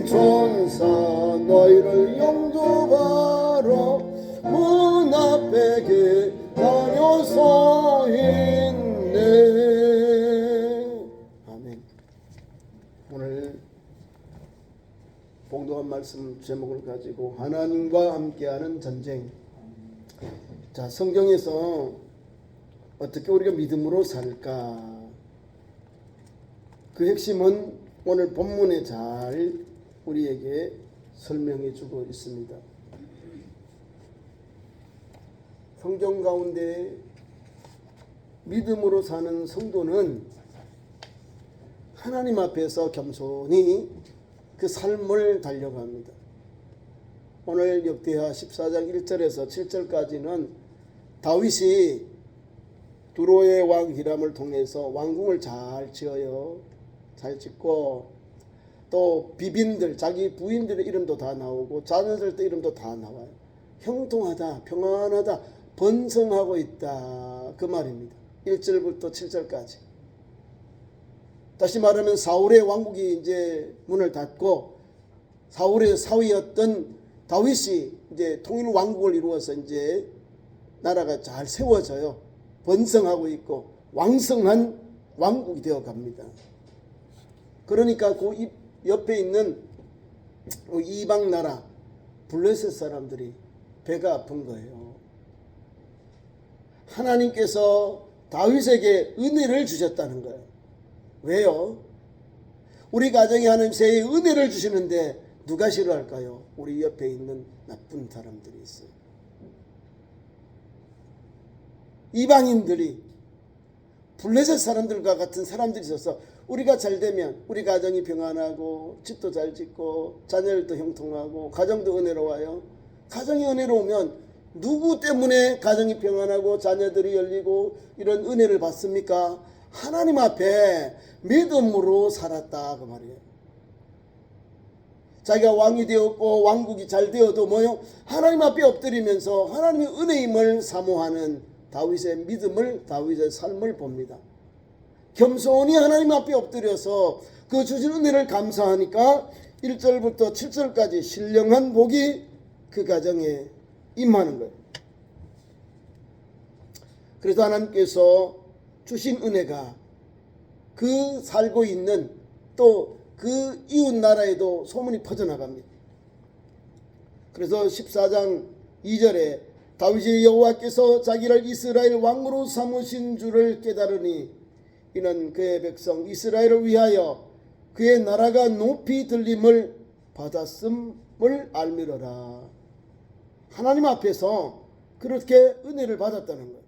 천사 너희를 영접하러 문 앞에 기다려 서 있네. 아멘. 오늘 봉독한 말씀 제목을 가지고 하나님과 함께하는 전쟁. 자, 성경에서 어떻게 우리가 믿음으로 살까? 그 핵심은 오늘 본문에 잘 우리에게 설명해 주고 있습니다. 성경 가운데 믿음으로 사는 성도는 하나님 앞에서 겸손히 그 삶을 달려갑니다. 오늘 역대하 14장 1절에서 7절까지는 다윗이 두로의 왕 히람을 통해서 왕궁을 잘 지어요. 잘 짓고 또 비빈들, 자기 부인들의 이름도 다 나오고 자녀들의 이름도 다 나와요. 형통하다, 평안하다, 번성하고 있다, 그 말입니다. 1절부터 7절까지. 다시 말하면 사울의 왕국이 이제 문을 닫고 사울의 사위였던 다윗이 이제 통일 왕국을 이루어서 이제 나라가 잘 세워져요. 번성하고 있고 왕성한 왕국이 되어 갑니다. 그러니까 그 옆에 있는 이방 나라 블레셋 사람들이 배가 아픈 거예요. 하나님께서 다윗에게 은혜를 주셨다는 거예요. 왜요? 우리 가정에 하나님의 은혜를 주시는데 누가 싫어할까요? 우리 옆에 있는 나쁜 사람들이 있어요. 이방인들이 블레셋 사람들과 같은 사람들이 있어서 우리가 잘 되면 우리 가정이 평안하고 집도 잘 짓고 자녀들도 형통하고 가정도 은혜로워요. 가정이 은혜로우면 누구 때문에 가정이 평안하고 자녀들이 열리고 이런 은혜를 받습니까? 하나님 앞에 믿음으로 살았다, 그 말이에요. 자기가 왕이 되었고 왕국이 잘 되어도 뭐요? 하나님 앞에 엎드리면서 하나님의 은혜임을 사모하는 다윗의 믿음을, 다윗의 삶을 봅니다. 겸손히 하나님 앞에 엎드려서 그 주신 은혜를 감사하니까 1절부터 7절까지 신령한 복이 그 가정에 임하는 거예요. 그래서 하나님께서 주신 은혜가 그 살고 있는 또 그 이웃 나라에도 소문이 퍼져나갑니다. 그래서 14장 2절에 다윗이 여호와께서 자기를 이스라엘 왕으로 삼으신 줄을 깨달으니 이는 그의 백성 이스라엘을 위하여 그의 나라가 높이 들림을 받았음을 알미러라. 하나님 앞에서 그렇게 은혜를 받았다는 거예요.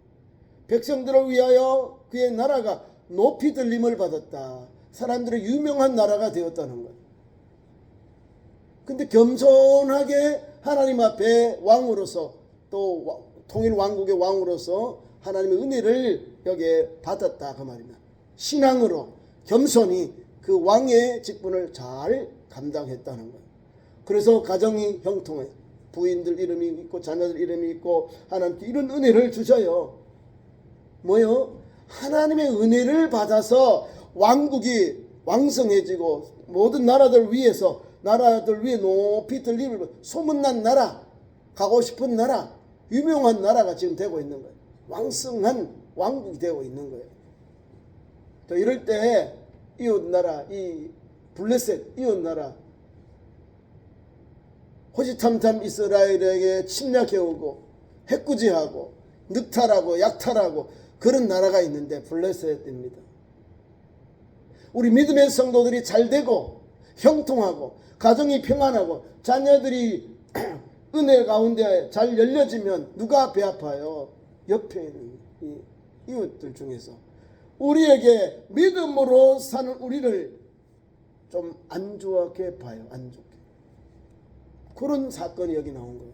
백성들을 위하여 그의 나라가 높이 들림을 받았다. 사람들의 유명한 나라가 되었다는 거예요. 근데 겸손하게 하나님 앞에 왕으로서 또 통일 왕국의 왕으로서 하나님의 은혜를 여기에 받았다, 그 말입니다. 신앙으로 겸손히 그 왕의 직분을 잘 감당했다는 거예요. 그래서 가정이 형통해. 부인들 이름이 있고 자녀들 이름이 있고 하나님께 이런 은혜를 주셔요. 뭐요? 하나님의 은혜를 받아서 왕국이 왕성해지고 모든 나라들 위해서 나라들 위에 높이 들림을 소문난 나라, 가고 싶은 나라, 유명한 나라가 지금 되고 있는 거예요. 왕성한 왕국이 되고 있는 거예요. 또 이럴 때 이웃 나라, 이 블레셋 이웃 나라 호시탐탐 이스라엘에게 침략해오고 해꾸지하고 늑탈하고 약탈하고 그런 나라가 있는데 블레셋입니다. 우리 믿음의 성도들이 잘 되고 형통하고 가정이 평안하고 자녀들이 은혜 가운데 잘 열려지면 누가 배 아파요? 옆에 있는 이 이웃들 중에서 우리에게 믿음으로 사는 우리를 좀 안 좋게 봐요. 안 좋게. 그런 사건이 여기 나온 거예요.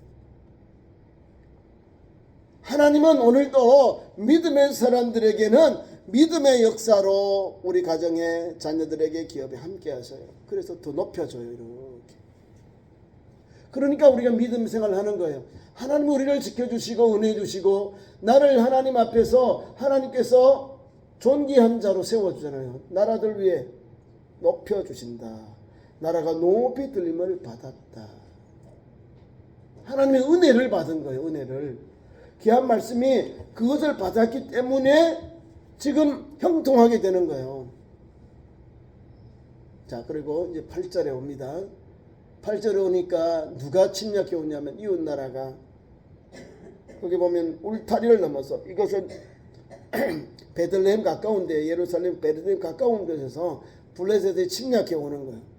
하나님은 오늘도 믿음의 사람들에게는 믿음의 역사로 우리 가정에 자녀들에게 기업에 함께 하셔요. 그래서 더 높여줘요. 이렇게. 그러니까 우리가 믿음 생활을 하는 거예요. 하나님 우리를 지켜주시고 은혜 주시고 나를 하나님 앞에서 하나님께서 존귀한 자로 세워주잖아요. 나라들 위해 높여주신다. 나라가 높이 들림을 받았다. 하나님의 은혜를 받은 거예요. 은혜를. 귀한 말씀이 그것을 받았기 때문에 지금 형통하게 되는 거예요. 자, 그리고 이제 8절에 옵니다. 8절에 오니까 누가 침략해 오냐면 이웃나라가, 거기 보면 울타리를 넘어서, 이것은 베들레헴 가까운데, 예루살렘 베들레헴 가까운 곳에서 블레셋이 침략해 오는 거예요.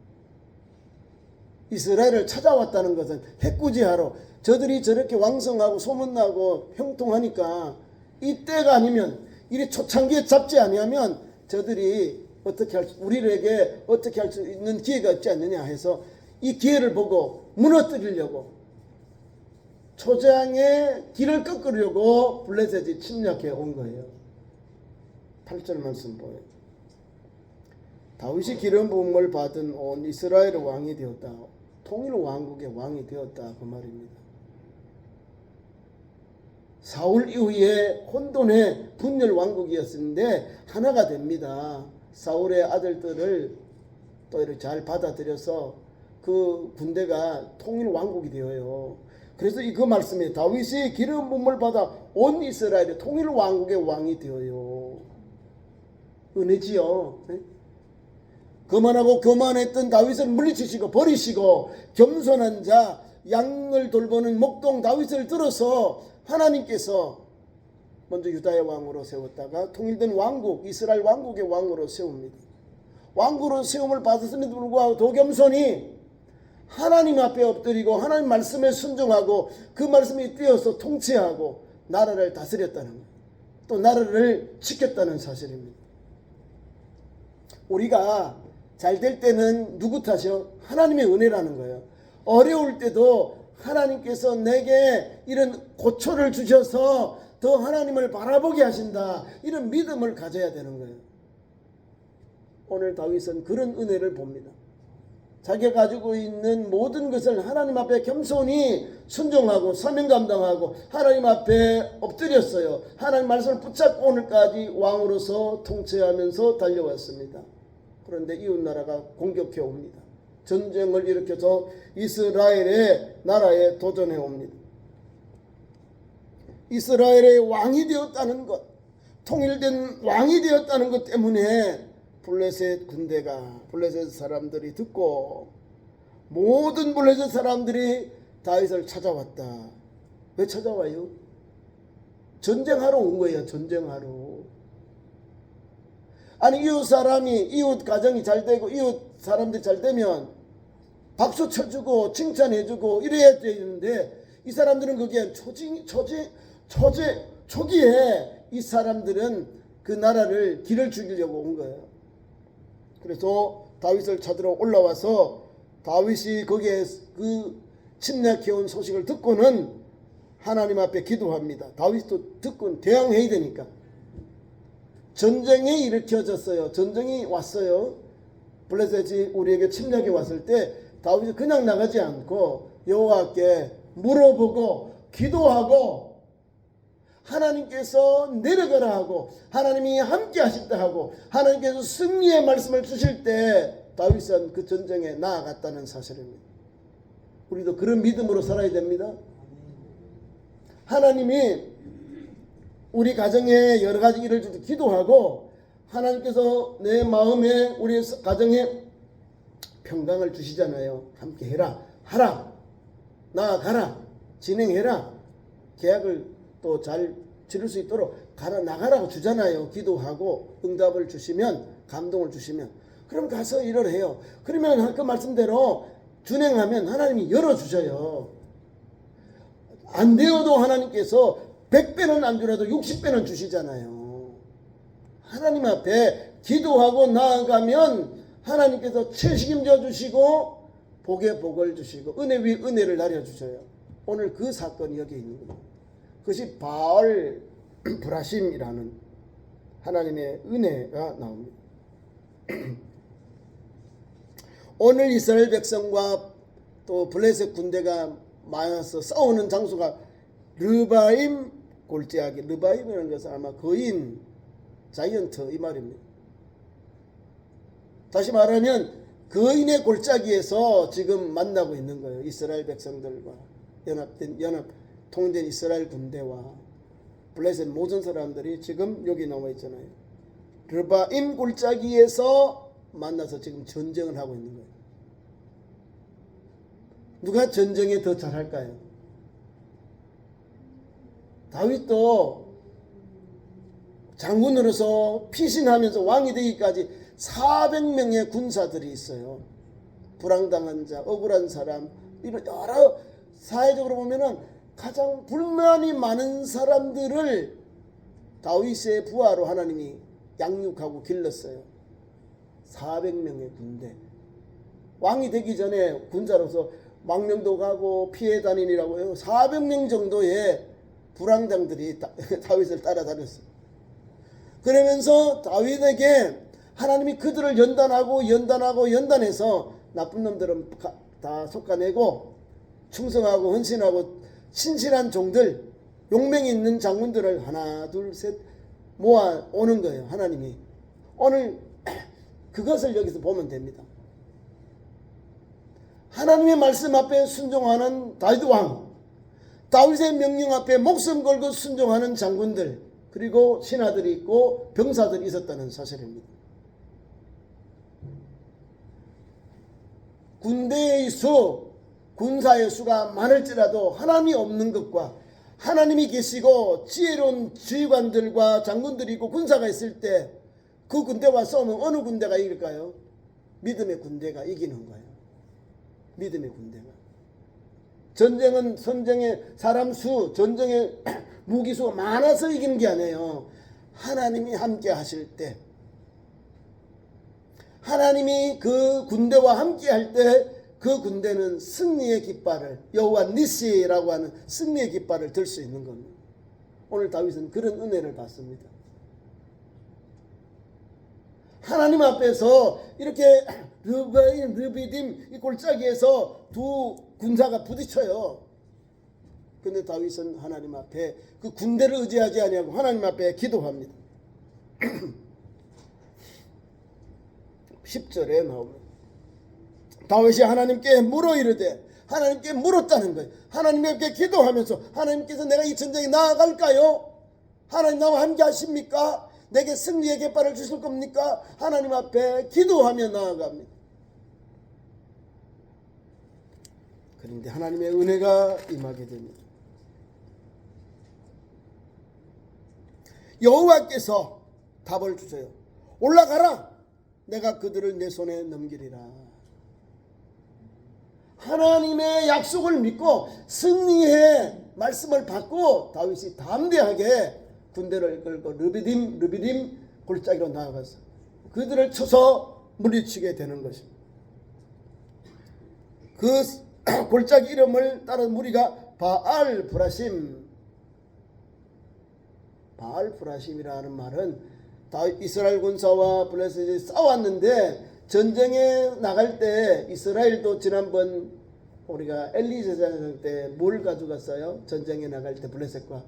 이스라엘을 찾아왔다는 것은 해꾸지하러, 저들이 저렇게 왕성하고 소문나고 형통하니까 이때가 아니면, 이 초창기에 잡지 아니하면 저들이 어떻게 우리에게 어떻게 할 수 있는 기회가 없지 않느냐 해서 이 기회를 보고 무너뜨리려고, 초장의 길을 꺾으려고 블레셋이 침략해 온 거예요. 8절 말씀 보여요. 다윗이 기름 부음을 받은 온 이스라엘의 왕이 되었다. 통일 왕국의 왕이 되었다, 그 말입니다. 사울 이후에 혼돈의 분열 왕국이었는데 하나가 됩니다. 사울의 아들들을 또 이렇게 잘 받아들여서 그 군대가 통일 왕국이 되어요. 그래서 그 말씀에 다윗이 기름 부음을 받아 온 이스라엘의 통일 왕국의 왕이 되어요. 은혜지요. 네? 거만하고 교만했던 다윗을 물리치시고 버리시고 겸손한 자, 양을 돌보는 목동 다윗을 들어서 하나님께서 먼저 유다의 왕으로 세웠다가 통일된 왕국, 이스라엘 왕국의 왕으로 세웁니다. 왕으로 세움을 받았음에도 불구하고 더 겸손히 하나님 앞에 엎드리고 하나님 말씀에 순종하고 그 말씀에 뛰어서 통치하고 나라를 다스렸다는 거예요. 또 나라를 지켰다는 사실입니다. 우리가 잘 될 때는 누구 탓이요? 하나님의 은혜라는 거예요. 어려울 때도 하나님께서 내게 이런 고초를 주셔서 더 하나님을 바라보게 하신다, 이런 믿음을 가져야 되는 거예요. 오늘 다윗은 그런 은혜를 봅니다. 자기가 가지고 있는 모든 것을 하나님 앞에 겸손히 순종하고 사명 감당하고 하나님 앞에 엎드렸어요. 하나님 말씀을 붙잡고 오늘까지 왕으로서 통치하면서 달려왔습니다. 그런데 이웃나라가 공격해 옵니다. 전쟁을 일으켜서 이스라엘의 나라에 도전해 옵니다. 이스라엘의 왕이 되었다는 것, 통일된 왕이 되었다는 것 때문에 블레셋 군대가, 블레셋 사람들이 듣고 모든 블레셋 사람들이 다윗을 찾아왔다. 왜 찾아와요? 전쟁하러 온 거예요. 전쟁하러. 아니, 이웃 사람이, 이웃 가정이 잘 되고 이웃 사람들이 잘 되면 박수 쳐주고 칭찬해주고 이래야 되는데, 이 사람들은 거기에 초기에 이 사람들은 그 나라를 길을 죽이려고 온 거예요. 그래서 다윗을 찾으러 올라와서 다윗이 거기에 그 침략해온 소식을 듣고는 하나님 앞에 기도합니다. 다윗도 듣고 대항해야 되니까. 전쟁이 일으켜졌어요. 전쟁이 왔어요. 블레셋이 우리에게 침략해 왔을 때 다윗이 그냥 나가지 않고 여호와께 물어보고 기도하고 하나님께서 내려가라 하고 하나님이 함께 하신다 하고 하나님께서 승리의 말씀을 주실 때 다윗은 그 전쟁에 나아갔다는 사실입니다. 우리도 그런 믿음으로 살아야 됩니다. 하나님이 우리 가정에 여러 가지 일을 주도 기도하고 하나님께서 내 마음에 우리 가정에 평강을 주시잖아요. 함께 해라, 하라, 나아가라, 진행해라, 계약을 또 잘 치를 수 있도록 나가라고 주잖아요. 기도하고 응답을 주시면, 감동을 주시면, 그럼 가서 일을 해요. 그러면 그 말씀대로 준행하면 하나님이 열어주셔요. 안 되어도 하나님께서 100배는 안 주라도 60배는 주시잖아요. 하나님 앞에 기도하고 나아가면 하나님께서 책임져 주시고 복에 복을 주시고 은혜 위 은혜를 나려주셔요. 오늘 그 사건이 여기 있는 겁니다. 그것이 바알 브라심이라는 하나님의 은혜가 나옵니다. 오늘 이스라엘 백성과 또 블레셋 군대가 많아서 싸우는 장소가 르바임 골짜기, 르바임이라는 것은 아마 거인, 자이언트 이 말입니다. 다시 말하면 거인의 골짜기에서 지금 만나고 있는 거예요. 이스라엘 백성들과 통일된 이스라엘 군대와 블레셋 모든 사람들이 지금 여기 나와 있잖아요. 르바임 골짜기에서 만나서 지금 전쟁을 하고 있는 거예요. 누가 전쟁에 더 잘할까요? 다윗도 장군으로서 피신하면서 왕이 되기까지 400명의 군사들이 있어요. 불황당한 자, 억울한 사람, 이런 여러 사회적으로 보면은 가장 불만이 많은 사람들을 다윗의 부하로 하나님이 양육하고 길렀어요. 400명의 군대. 왕이 되기 전에 군사로서 망명도 가고 피해 다니느라고 해요. 400명 정도의 불황당들이 다윗을 따라다녔어요. 그러면서 다윗에게 하나님이 그들을 연단해서 나쁜 놈들은 다 솎아내고 충성하고 헌신하고 신실한 종들, 용맹이 있는 장군들을 하나 둘 셋 모아 오는 거예요. 하나님이 오늘 그것을 여기서 보면 됩니다. 하나님의 말씀 앞에 순종하는 다윗 왕, 다윗의 명령 앞에 목숨 걸고 순종하는 장군들, 그리고 신하들이 있고 병사들이 있었다는 사실입니다. 군대의 수, 군사의 수가 많을지라도 하나님이 없는 것과 하나님이 계시고 지혜로운 지휘관들과 장군들이 있고 군사가 있을 때 그 군대와 싸우면 어느 군대가 이길까요? 믿음의 군대가 이기는 거예요. 믿음의 군대가. 전쟁은 선쟁의 사람 수, 전쟁의 무기 수가 많아서 이기는 게 아니에요. 하나님이 함께 하실 때, 하나님이 그 군대와 함께 할 때 그 군대는 승리의 깃발을, 여호와 니시라고 하는 승리의 깃발을 들 수 있는 겁니다. 오늘 다윗은 그런 은혜를 받습니다. 하나님 앞에서 이렇게 르바임, 르비딤 이 골짜기에서 두 군사가 부딪혀요. 근데 다윗은 하나님 앞에 그 군대를 의지하지 아니하고 하나님 앞에 기도합니다. 10절에 나옵니다. 다윗이 하나님께 물어 이르되, 하나님께 물었다는 거예요. 하나님께 기도하면서 하나님께서 내가 이 전쟁에 나아갈까요? 하나님 나와 함께 하십니까? 내게 승리의 깃발을 주실 겁니까? 하나님 앞에 기도하며 나아갑니다. 그런데 하나님의 은혜가 임하게 됩니다. 여호와께서 답을 주세요. 올라가라. 내가 그들을 내 손에 넘기리라. 하나님의 약속을 믿고 승리의 말씀을 받고 다윗이 담대하게 군대를 끌고 르비딤 골짜기로 나아가서 그들을 쳐서 물리치게 되는 것입니다. 그 골짜기 이름을 따른 무리가 바알 브라심이라는 말은 이스라엘 군사와 블레셋이 싸웠는데 전쟁에 나갈 때 이스라엘도 지난번 우리가 엘리 제사장 때 뭘 가져갔어요? 전쟁에 나갈 때 블레셋과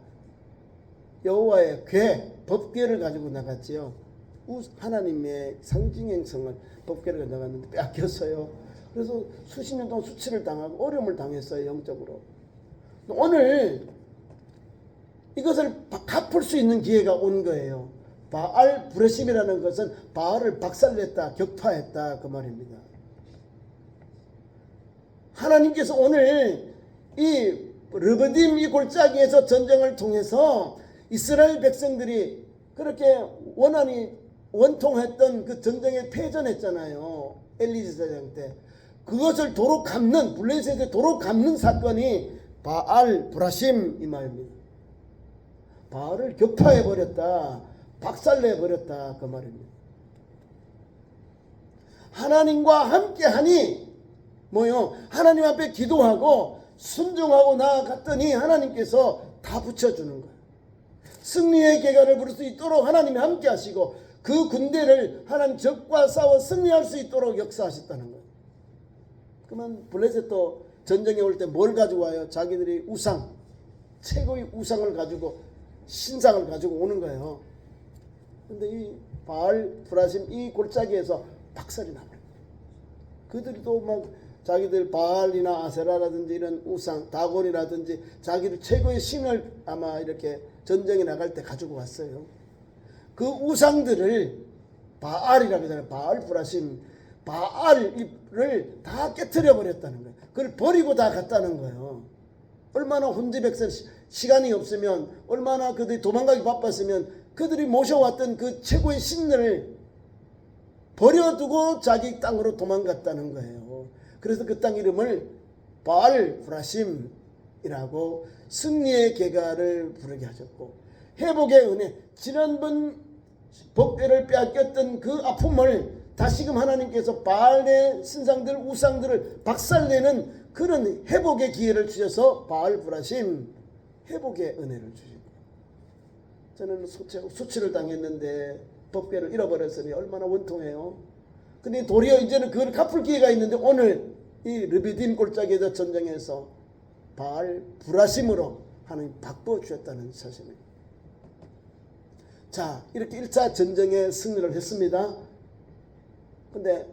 여호와의 궤, 법궤를 가지고 나갔지요. 하나님의 상징행성을 법궤를 가지고 나갔는데 빼앗겼어요. 그래서 수십 년 동안 수치를 당하고 어려움을 당했어요. 영적으로. 오늘 이것을 갚을 수 있는 기회가 온 거예요. 바알 브레심이라는 것은 바알을 박살냈다, 격파했다 그 말입니다. 하나님께서 오늘 이 르비딤 이 골짜기에서 전쟁을 통해서 이스라엘 백성들이 그렇게 원통했던 그 전쟁에 패전했잖아요. 엘리 제사장 때. 그것을 도로 갚는, 블레셋에 도로 갚는 사건이 바알 브라심 이 말입니다. 바알을 격파해버렸다, 박살내버렸다 그 말입니다. 하나님과 함께하니 뭐요? 하나님 앞에 기도하고 순종하고 나아갔더니 하나님께서 다 붙여주는 거예요. 승리의 계가를 부를 수 있도록 하나님이 함께 하시고 그 군대를 하나님 적과 싸워 승리할 수 있도록 역사하셨다는 거예요. 그러면 블레셋도 전쟁에 올 때 뭘 가지고 와요? 자기들이 우상, 최고의 우상을 가지고 신상을 가지고 오는 거예요. 근데 이 바알 브라심 이 골짜기에서 박살이 나버려요. 그들이 또 막 자기들 바알이나 아세라라든지 이런 우상, 다곤이라든지 자기들 최고의 신을 아마 이렇게 전쟁에 나갈 때 가지고 왔어요. 그 우상들을 바알이라고 하잖아요. 바알 브라심, 바알을 다 깨트려 버렸다는 거예요. 그걸 버리고 다 갔다는 거예요. 얼마나 혼지백산 시간이 없으면, 얼마나 그들이 도망가기 바빴으면 그들이 모셔왔던 그 최고의 신들을 버려두고 자기 땅으로 도망갔다는 거예요. 그래서 그 땅 이름을 바알 브라심이라고 승리의 계가를 부르게 하셨고, 회복의 은혜, 지난번 복대를 빼앗겼던 그 아픔을 다시금 하나님께서 바알의 신상들, 우상들을 박살내는 그런 회복의 기회를 주셔서 바알 브라심, 회복의 은혜를 주시고, 저는 수치를 당했는데 법궤를 잃어버렸으니 얼마나 원통해요. 근데 도리어 이제는 그걸 갚을 기회가 있는데 오늘 이 르비딤 골짜기에서 전쟁에서 바알 브라심으로 하나님 바꿔 주셨다는 사실입니다. 자, 이렇게 1차 전쟁에 승리를 했습니다. 근데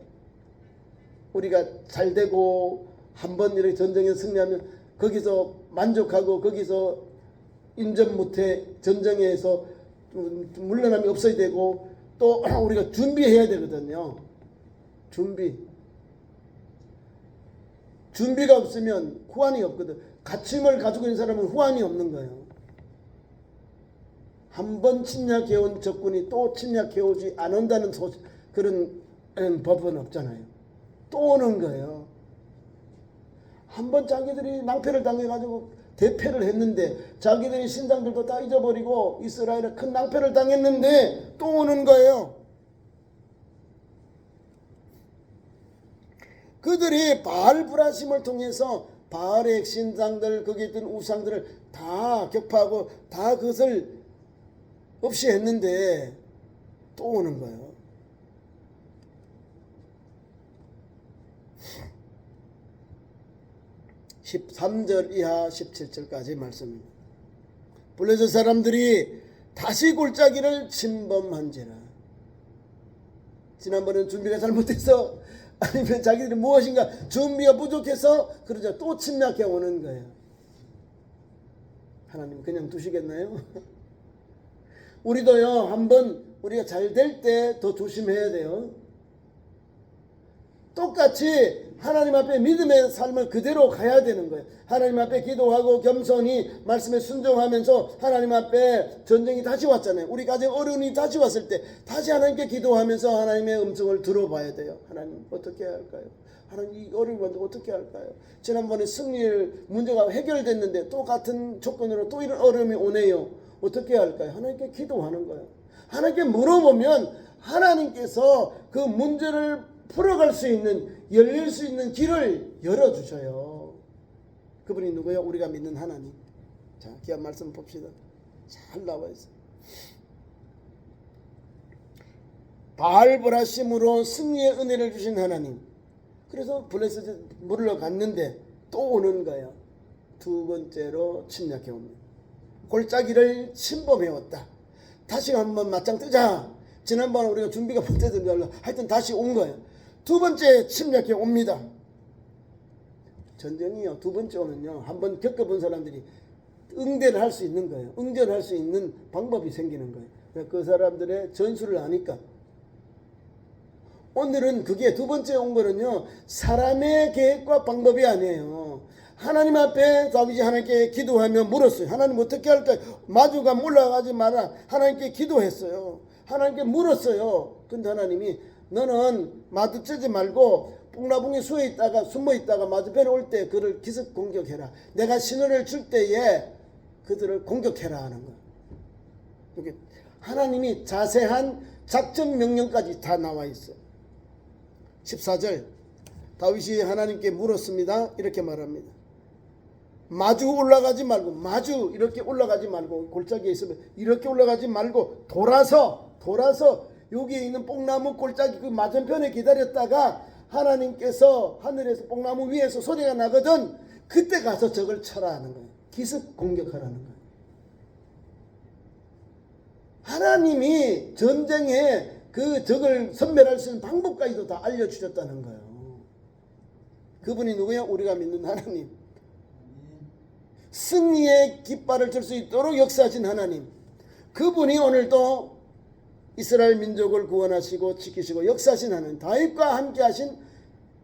우리가 잘 되고 한번 이렇게 전쟁에 승리하면 거기서 만족하고 거기서 인전 못해 전쟁에서 물러남이 없어야 되고 또 우리가 준비해야 되거든요. 준비가 없으면 후환이 없거든. 갖춤을 가지고 있는 사람은 후환이 없는 거예요. 한 번 침략해온 적군이 또 침략해오지 않는다는 그런 법은 없잖아요. 또 오는 거예요. 한 번 자기들이 낭패를 당해가지고 대패를 했는데, 자기들이 신상들도 다 잊어버리고 이스라엘에 큰 낭패를 당했는데 또 오는 거예요. 그들이 바알 브라심을 통해서 바알의 신상들, 거기에 있던 우상들을 다 격파하고 다 그것을 없이 했는데 또 오는 거예요. (13절) 이하 (17절까지) 말씀입니다. 블레셋 사람들이 다시 골짜기를 침범한지라. 지난번에는 준비가 잘못돼서, 아니면 자기들이 무엇인가 준비가 부족해서 그러자 또 침략해 오는 거예요. 하나님 그냥 두시겠나요? 우리도요, 한번 우리가 잘 될 때 더 조심해야 돼요. 똑같이 하나님 앞에 믿음의 삶을 그대로 가야 되는 거예요. 하나님 앞에 기도하고 겸손히 말씀에 순종하면서 하나님 앞에 전쟁이 다시 왔잖아요. 우리 가정 어려움이 다시 왔을 때 다시 하나님께 기도하면서 하나님의 음성을 들어봐야 돼요. 하나님 어떻게 해야 할까요? 하나님 이 어려움을 어떻게 할까요? 지난번에 승리를 문제가 해결됐는데 또 같은 조건으로 또 이런 어려움이 오네요. 어떻게 해야 할까요? 하나님께 기도하는 거예요. 하나님께 물어보면 하나님께서 그 문제를 풀어갈 수 있는, 열릴 수 있는 길을 열어주셔요. 그분이 누구예요? 우리가 믿는 하나님. 자, 귀한 말씀 봅시다. 잘 나와 있어요. 바알 브라심으로 승리의 은혜를 주신 하나님. 그래서 블레셋에 물러갔는데 또 오는 거예요. 두 번째로 침략해 옵니다. 골짜기를 침범해 왔다. 다시 한번 맞짱 뜨자. 지난번에 우리가 준비가 못해서 하여튼 다시 온 거예요. 두 번째 침략해 옵니다. 전쟁이요, 두 번째 오면요, 한번 겪어본 사람들이 응대를 할 수 있는 거예요. 응전을 할 수 있는 방법이 생기는 거예요. 그 사람들의 전술을 아니까. 오늘은 그게 두 번째 온 거는요, 사람의 계획과 방법이 아니에요. 하나님 앞에 다윗이 하나님께 기도하며 물었어요. 하나님 어떻게 할까요? 마주가면 올라가지 마라. 하나님께 기도했어요. 하나님께 물었어요. 근데 하나님이 너는 마주치지 말고 뽕나붕이 숨어 있다가 맞은편에 올 때 그를 기습 공격해라. 내가 신호를 줄 때에 그들을 공격해라 하는 거야. 이게 하나님이 자세한 작전 명령까지 다 나와 있어요. 14절 다윗이 하나님께 물었습니다. 이렇게 말합니다. 마주 올라가지 말고, 마주 이렇게 올라가지 말고, 골짜기에 있으면 이렇게 올라가지 말고 돌아서 여기에 있는 뽕나무 골짜기 그 맞은편에 기다렸다가 하나님께서 하늘에서 뽕나무 위에서 소리가 나거든 그때 가서 적을 쳐라 하는 거예요. 기습 공격하라는 거예요. 하나님이 전쟁에 그 적을 섬멸할 수 있는 방법까지도 다 알려주셨다는 거예요. 그분이 누구야? 우리가 믿는 하나님. 승리의 깃발을 들 수 있도록 역사하신 하나님. 그분이 오늘도 이스라엘 민족을 구원하시고 지키시고 역사하신 하나님. 다윗과 함께 하신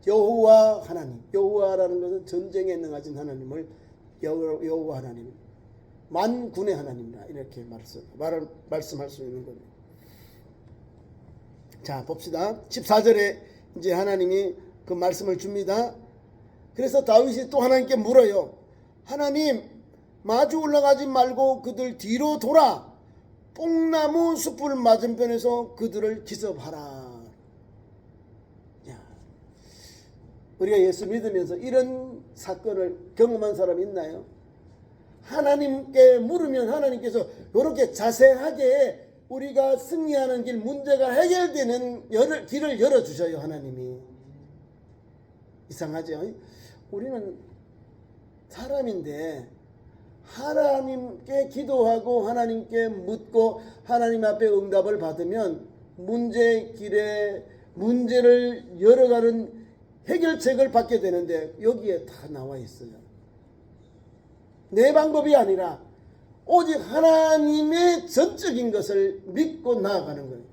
여호와 하나님. 여호와라는 것은 전쟁에 능하신 하나님을 여호와 하나님, 만군의 하나님이라 이렇게 말씀할 수 있는 겁니다. 자, 봅시다. 14절에 이제 하나님이 그 말씀을 줍니다. 그래서 다윗이 또 하나님께 물어요. 하나님, 마주 올라가지 말고 그들 뒤로 돌아 뽕나무 숲을 맞은편에서 그들을 기습하라. 우리가 예수 믿으면서 이런 사건을 경험한 사람 있나요? 하나님께 물으면 하나님께서 이렇게 자세하게 우리가 승리하는 길, 문제가 해결되는 길을 열어주셔요. 하나님이. 이상하죠? 우리는 사람인데 하나님께 기도하고 하나님께 묻고 하나님 앞에 응답을 받으면 문제를 열어가는 해결책을 받게 되는데 여기에 다 나와 있어요. 내 방법이 아니라 오직 하나님의 전적인 것을 믿고 나아가는 거예요.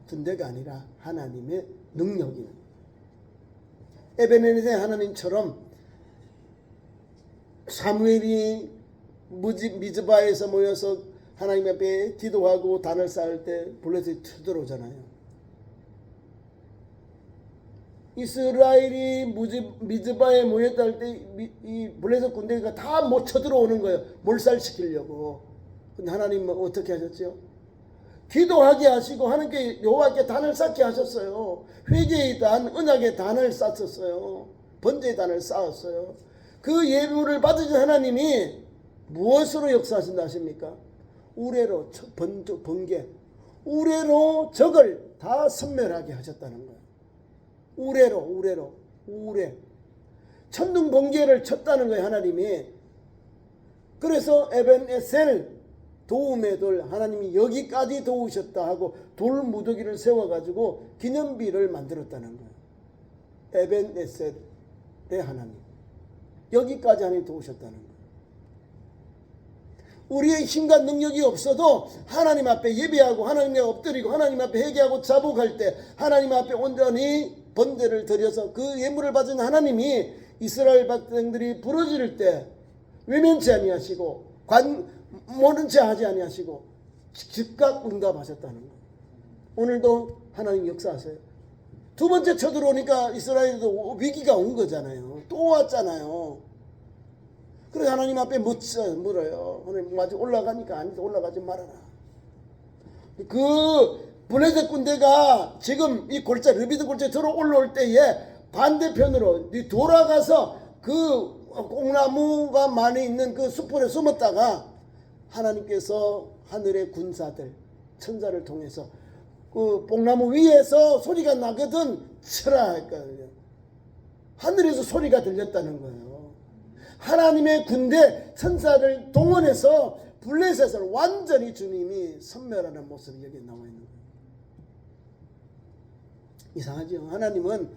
군대가 아니라 하나님의 능력이에요. 에베네셀 하나님처럼 사무엘이 미즈바에서 모여서 하나님 앞에 기도하고 단을 쌓을 때 블레셋이 쳐들어오잖아요. 이스라엘이 미즈바에 모였다 할 때 이 블레셋 군대가 다 못 쳐들어오는 거예요. 몰살시키려고. 근데 하나님은 어떻게 하셨죠? 기도하게 하시고 하나님께 여호와께 단을 쌓게 하셨어요. 회개의 단, 언약의 단을 쌓았어요. 번제의 단을 쌓았어요. 그 예물을 받으신 하나님이 무엇으로 역사하신다 하십니까? 우레로 번개, 우레로 적을 다 섬멸하게 하셨다는 거예요. 우레 천둥 번개를 쳤다는 거예요. 하나님이. 그래서 에벤에셀 도움의 돌, 하나님이 여기까지 도우셨다 하고 돌 무더기를 세워가지고 기념비를 만들었다는 거예요. 에벤에셀의 하나님, 여기까지 하나님 도우셨다는 거예요. 우리의 힘과 능력이 없어도 하나님 앞에 예배하고 하나님께 엎드리고 하나님 앞에 회개하고 자복할 때 하나님 앞에 온전히 번제를 드려서 그 예물을 받은 하나님이 이스라엘 백성들이 부르짖을 때 외면치 아니하시고 모른 채 하지 아니하시고 즉각 응답하셨다는 거예요. 오늘도 하나님 역사하세요. 두 번째 쳐들어오니까 이스라엘도 위기가 온 거잖아요. 또 왔잖아요. 그래서 하나님 앞에 물어요. 하나님 아직 올라가니까 아니다, 올라가지 말아라. 그 블레셋 군대가 지금 이 골짜 르비드 골짜에 들어 올라올 때에 반대편으로 돌아가서 그 꽁나무가 많이 있는 그 숲에 숨었다가 하나님께서 하늘의 군사들 천사를 통해서 그 뽕나무 위에서 소리가 나거든 쳐라 했거든요. 하늘에서 소리가 들렸다는 거예요. 하나님의 군대 천사를 동원해서 블레셋을 완전히 주님이 섬멸하는 모습이 여기 나와 있는 거예요. 이상하죠. 하나님은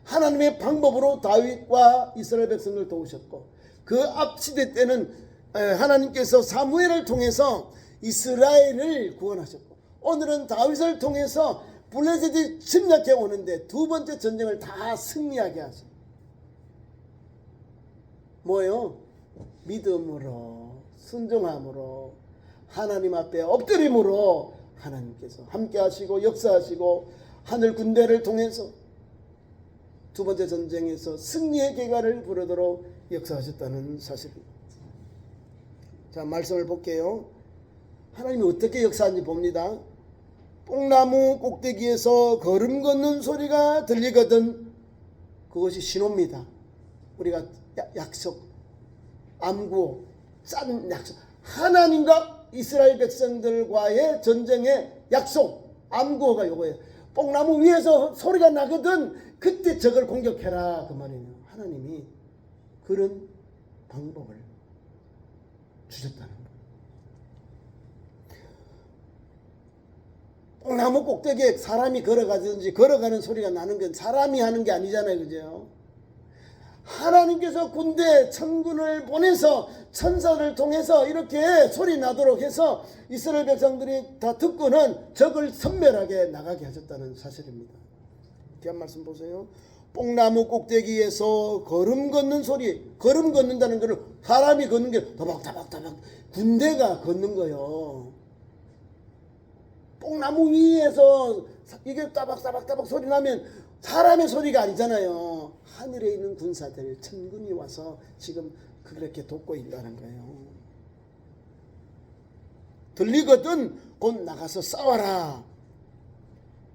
하나님의 방법으로 다윗과 이스라엘 백성을 도우셨고 그 앞 시대 때는 하나님께서 사무엘을 통해서 이스라엘을 구원하셨고 오늘은 다윗을 통해서 블레셋이 침략해 오는데 두 번째 전쟁을 다 승리하게 하십니다. 뭐예요? 믿음으로 순종함으로 하나님 앞에 엎드림으로 하나님께서 함께 하시고 역사하시고 하늘 군대를 통해서 두 번째 전쟁에서 승리의 계가를 부르도록 역사하셨다는 사실입니다. 자, 말씀을 볼게요. 하나님이 어떻게 역사하는지 봅니다. 뽕나무 꼭대기에서 걸음 걷는 소리가 들리거든 그것이 신호입니다. 우리가 약속, 암구, 짠 약속, 하나님과 이스라엘 백성들과의 전쟁의 약속, 암구가 이거예요. 뽕나무 위에서 소리가 나거든 그때 적을 공격해라 그 말이에요. 하나님이 그런 방법을 주셨다는 거예요. 뽕나무 꼭대기에 사람이 걸어가든지 걸어가는 소리가 나는 건 사람이 하는 게 아니잖아요. 그죠? 하나님께서 군대 천군을 보내서 천사를 통해서 이렇게 소리 나도록 해서 이스라엘 백성들이 다 듣고는 적을 선멸하게 나가게 하셨다는 사실입니다. 귀한 말씀 보세요. 뽕나무 꼭대기에서 걸음 걷는 소리, 걸음 걷는다는 것은 사람이 걷는 게 다박다박다박, 군대가 걷는 거요. 뽕나무 위에서 이게 따박따박따박 소리 나면 사람의 소리가 아니잖아요. 하늘에 있는 군사들 천군이 와서 지금 그렇게 돕고 있다는 거예요. 들리거든 곧 나가서 싸워라.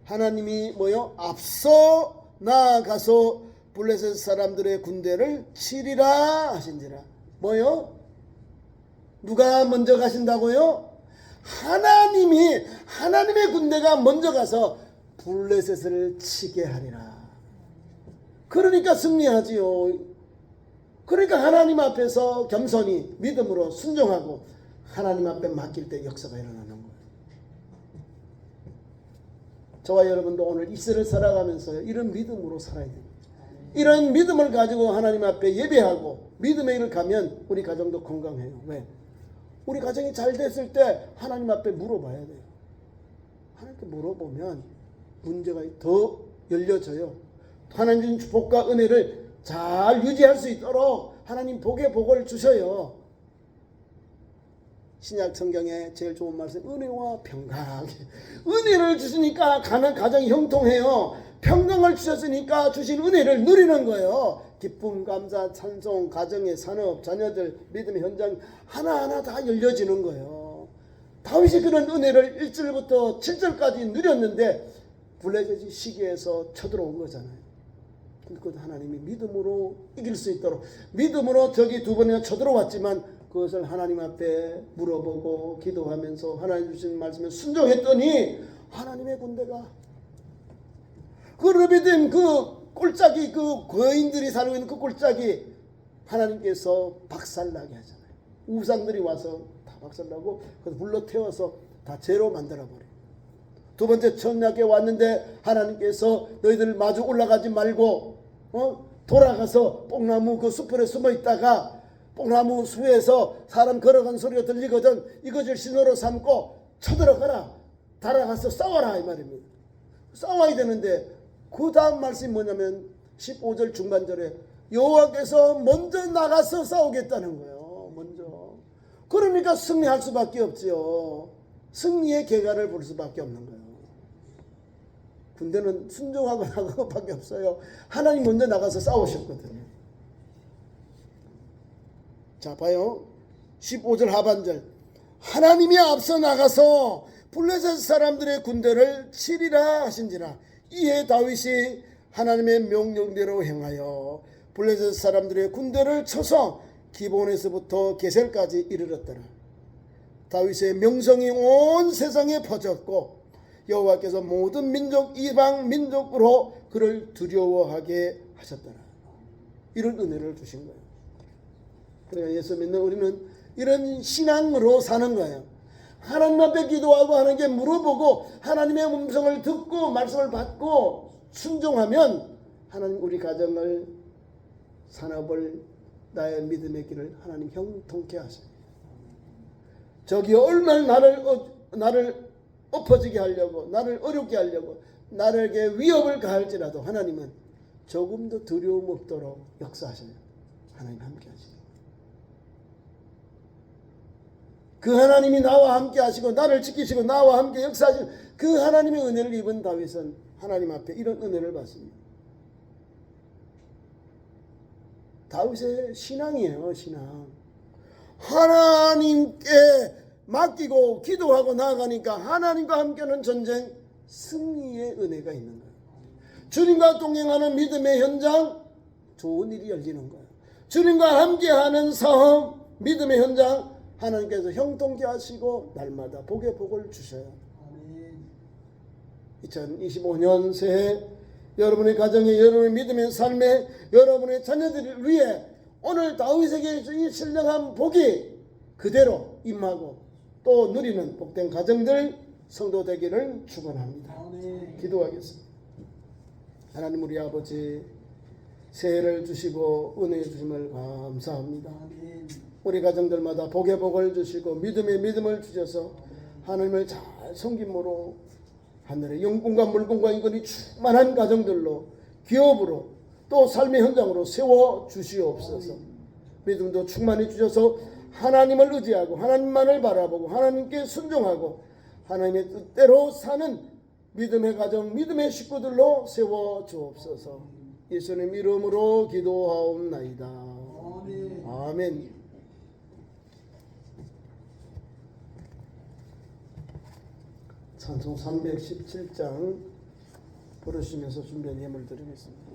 하나님이 뭐요? 앞서 나아가서 블레셋 사람들의 군대를 치리라 하신지라. 뭐요? 누가 먼저 가신다고요? 하나님의 군대가 먼저 가서 블레셋을 치게 하리라. 그러니까 승리하지요. 그러니까 하나님 앞에서 겸손히 믿음으로 순종하고 하나님 앞에 맡길 때 역사가 일어나는 거예요. 저와 여러분도 오늘 이 시대를 살아가면서 이런 믿음으로 살아야 됩니다. 이런 믿음을 가지고 하나님 앞에 예배하고 믿음의 일을 가면 우리 가정도 건강해요. 왜? 우리 가정이 잘 됐을 때 하나님 앞에 물어봐야 돼요. 하나님께 물어보면 문제가 더 열려져요. 하나님 주신 축복과 은혜를 잘 유지할 수 있도록 하나님 복의 복을 주셔요. 신약 성경에 제일 좋은 말씀, 은혜와 평강. 은혜를 주시니까 가는 가정이 형통해요. 평강을 주셨으니까 주신 은혜를 누리는 거예요. 기쁨, 감사, 찬송, 가정의 산업, 자녀들, 믿음의 현장 하나하나 다 열려지는 거예요. 다윗이 그런 은혜를 1절부터 7절까지 누렸는데 블레셋이 시기에서 쳐들어온 거잖아요. 그것 하나님이 믿음으로 이길 수 있도록, 믿음으로 적이 두 번이나 쳐들어왔지만 그것을 하나님 앞에 물어보고 기도하면서 하나님 주신 말씀에 순종했더니 하나님의 군대가 그 르비딤 그 꼴짝이, 그 거인들이 살고 있는 그 꼴짝이 하나님께서 박살나게 하잖아요. 우상들이 와서 다 박살나고 그래서 불러 태워서 다 죄로 만들어버려요. 두 번째 천약에 왔는데 하나님께서 너희들 마주 올라가지 말고 돌아가서 뽕나무 그 숲에 숨어 있다가 뽕나무 수에서 사람 걸어간 소리가 들리거든. 이것을 신호로 삼고 쳐들어가라. 달아가서 싸워라 이 말입니다. 싸워야 되는데 그 다음 말씀이 뭐냐면 15절 중반절에 여호와께서 먼저 나가서 싸우겠다는 거예요. 먼저. 그러니까 승리할 수밖에 없지요. 승리의 계가를 볼 수밖에 없는 거예요. 군대는 순종하고 나가는 것밖에 없어요. 하나님 먼저 나가서 싸우셨거든요. 자 봐요. 15절 하반절. 하나님이 앞서 나가서 블레셋 사람들의 군대를 치리라 하신지라. 이에 다윗이 하나님의 명령대로 행하여 블레셋 사람들의 군대를 쳐서 기본에서부터 게셀까지 이르렀더라. 다윗의 명성이 온 세상에 퍼졌고 여호와께서 모든 민족 이방 민족으로 그를 두려워하게 하셨더라. 이런 은혜를 주신 거예요. 그러니까 예수 믿는 우리는 이런 신앙으로 사는 거예요. 하나님 앞에 기도하고 하나님께 물어보고 하나님의 음성을 듣고 말씀을 받고 순종하면 하나님 우리 가정을, 산업을, 나의 믿음의 길을 하나님 형통케 하셔요. 저기 얼마나 나를 엎어지게 하려고, 나를 어렵게 하려고, 나에게 위협을 가할지라도 하나님은 조금도 두려움 없도록 역사하셔요. 하나님 함께 하시고 그 하나님이 나와 함께 하시고 나를 지키시고 나와 함께 역사하시는 그 하나님의 은혜를 입은 다윗은 하나님 앞에 이런 은혜를 받습니다. 다윗의 신앙이에요. 신앙. 하나님께 맡기고 기도하고 나아가니까 하나님과 함께하는 전쟁 승리의 은혜가 있는 거예요. 주님과 동행하는 믿음의 현장 좋은 일이 열리는 거예요. 주님과 함께하는 사업 믿음의 현장 하나님께서 형통케 하시고 날마다 복의 복을 주셔요. 2025년 새해 여러분의 가정에, 여러분의 믿음의 삶에, 여러분의 자녀들을 위해 오늘 다윗에게 주신 신령한 복이 그대로 임하고 또 누리는 복된 가정들 성도 되기를 축원합니다. 기도하겠습니다. 하나님 우리 아버지, 새해를 주시고 은혜 주심을 감사합니다. 아멘. 우리 가정들마다 복의 복을 주시고 믿음의 믿음을 주셔서 하나님을 잘 섬김으로 하늘의 영분과 물분과 인권이 충만한 가정들로 기업으로 또 삶의 현장으로 세워 주시옵소서. 믿음도 충만히 주셔서 하나님을 의지하고 하나님만을 바라보고 하나님께 순종하고 하나님의 뜻대로 사는 믿음의 가정, 믿음의 식구들로 세워 주옵소서. 예수님 이름으로 기도하옵나이다. 아멘. 아멘. 찬송 317장 부르시면서 준비한 예물 드리겠습니다.